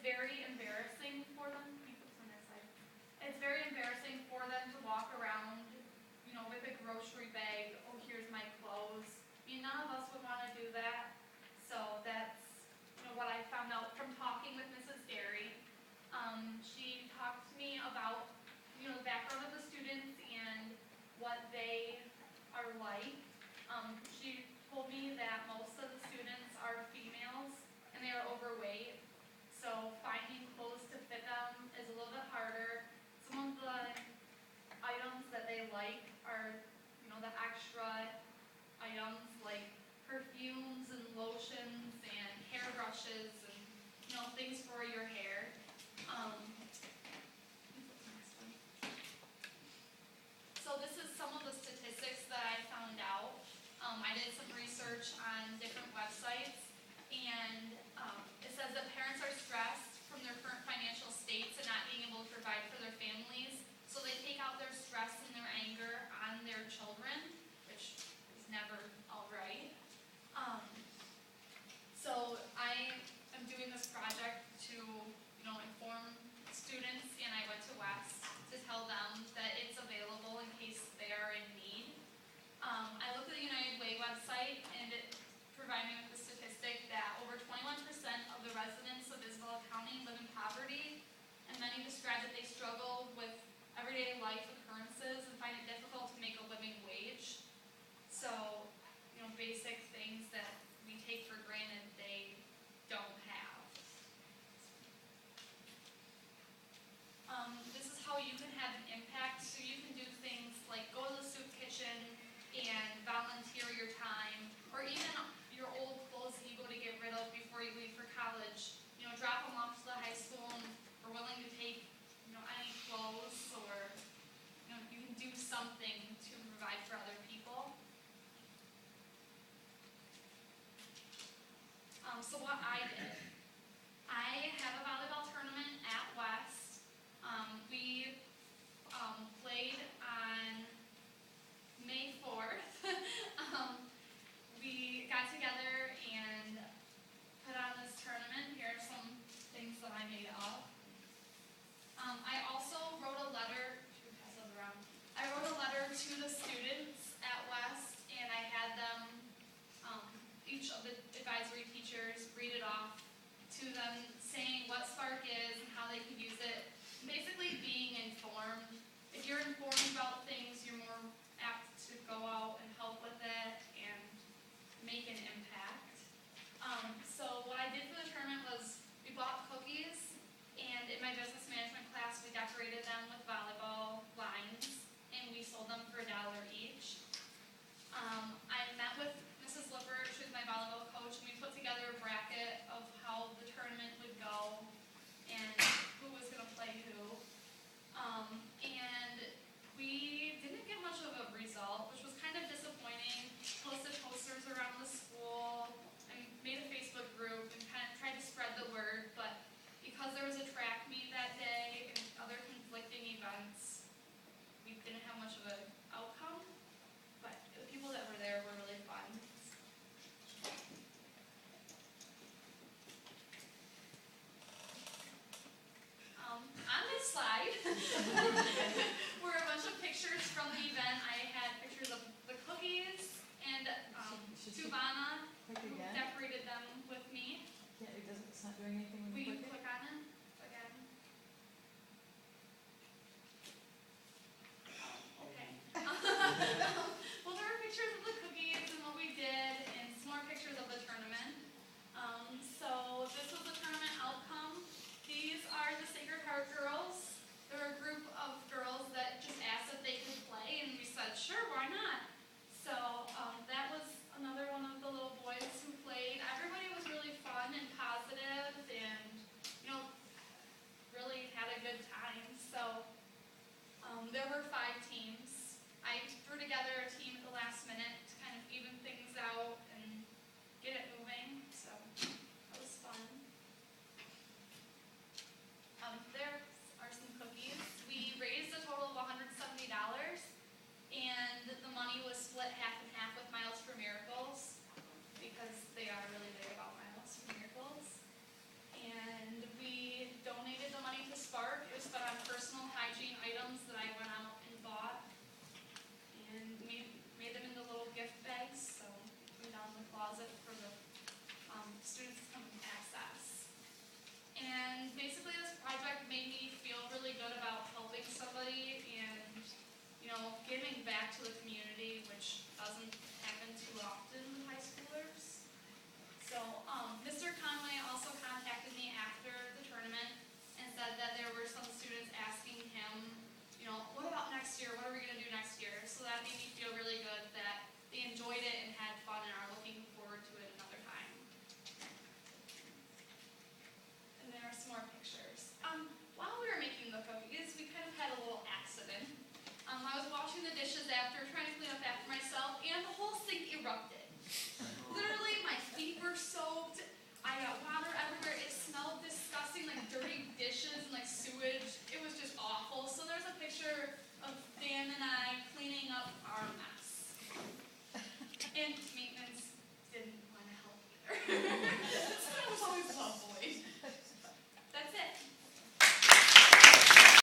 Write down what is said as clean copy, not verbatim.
very embarrassing for them. It's very embarrassing for them to walk around, with a grocery bag. Oh, here's my clothes. None of us would want to do that. So that's what I found out from talking with Mrs. Derry. She talked to me about the background of the students and what they are like. She told me that most of the students are females and they are overweight. So finding clothes to fit them is a little bit harder. Some of the items that they like are, the extra items like perfumes and lotions and hairbrushes and, things for your hair. So this is some of the statistics that I found out. I did some research on different websites, and it says that parents are stressed from their current financial states and not being able to provide for their families. So they take out their stress and their anger on their children, which is never all right. So I am doing this project to, inform students, and I went to West to tell them that it's available in case they are in need. I looked at the United Way website, and it provided me with the statistic that over 21% of the residents of Isabella County live in poverty, and many describe that they struggle with everyday life occurrences and find it difficult to make a living wage. So, basic things that we take for granted they don't have. This is how you can have an impact. So you can do things like go to the soup kitchen and volunteer your time, or even your old clothes that you go to get rid of before you leave for college. Drop them off to the high school and we're willing to take, any clothes, or, you can do something to provide for other people. So what I did, I have a volleyball tournament at West. We played on May 4th. We got together and put on this tournament. Here are some things that I made up. I also wrote a letter. I wrote a letter to the students at West, and I had them, each of the advisory teachers, read it off to them, saying what SPARC is and how they can use it. Basically, being informed. If you're informed about things, you're more apt to go out and help with it and make an impact. So what I did for the tournament was we bought cookies, and in my business management class we decorated them with volleyball lines, and we sold them for $1 each. I met with Mrs. Lippert, she was my volleyball coach, and we put together a bracket of how the tournament would go and who was going to play who. And we didn't get much of a result, which was kind of disappointing. Posted posters around the school and made a Facebook group and kind of tried to spread the word, but because there was a track meet that day and other conflicting events, we didn't have much of an outcome, but the people that were there were really fun. On this slide were a bunch of pictures from the event. I had pictures of the cookies and Tuvana, who decorated them with me. It's not doing anything